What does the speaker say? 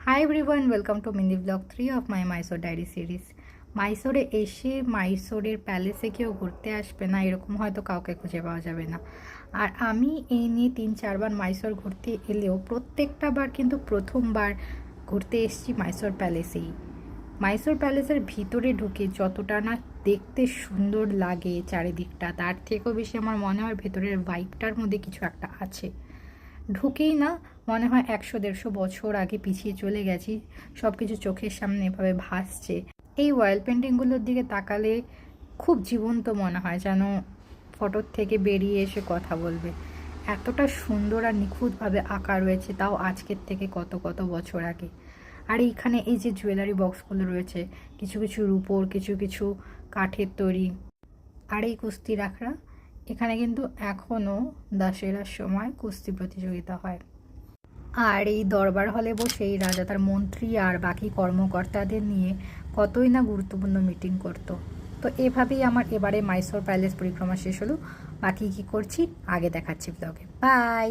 High everyone, welcome to mini blog 3 of my Mysore diary series. মাইসোরে এসে মাইসোরের প্যালেসে কেউ ঘুরতে আসবে না এরকম হয়তো কাউকে খুঁজে পাওয়া যাবে না। আর আমি এই নিয়ে 3-4 বার মাইসোর ঘুরতে এলেও প্রত্যেকটা বার কিন্তু প্রথমবার ঘুরতে এসেছি মাইসোর প্যালেসেই। মাইসোর প্যালেসের ভিতরে ঢুকে যতটা না দেখতে সুন্দর লাগে চারিদিকটা, তার থেকেও বেশি আমার মনে হয় ভেতরের ভাইবটার মধ্যে কিছু একটা আছে। ঢুকেই না মনে হয় 100-150 বছর আগে পিছিয়ে চলে গেছি। সব কিছু চোখের সামনে এভাবে ভাসছে। এই ওয়াল পেন্টিংগুলোর দিকে তাকালে খুব জীবন্ত মনে হয়, যেন ফটোর থেকে বেরিয়ে এসে কথা বলবে। এতটা সুন্দর আর নিখুঁতভাবে আঁকা রয়েছে, তাও আজকের থেকে কত কত বছর আগে। আর এইখানে এই যে জুয়েলারি বক্সগুলো রয়েছে, কিছু কিছু রূপোর, কিছু কিছু কাঠের তৈরি। আর এই কুস্তি রাখরা, এখানে কিন্তু এখনও দশেরার সময় কুস্তি প্রতিযোগিতা হয়। আর এই দরবার হলে বসেই রাজা তার মন্ত্রী আর বাকি কর্মকর্তাদের নিয়ে কতই না গুরুত্বপূর্ণ মিটিং করত। তো এভাবেই আমার এবারে মাইসোর প্যালেস পরিক্রমা শেষ হলো। বাকি কি করছি আগে দেখাচ্ছি ব্লগে। বাই।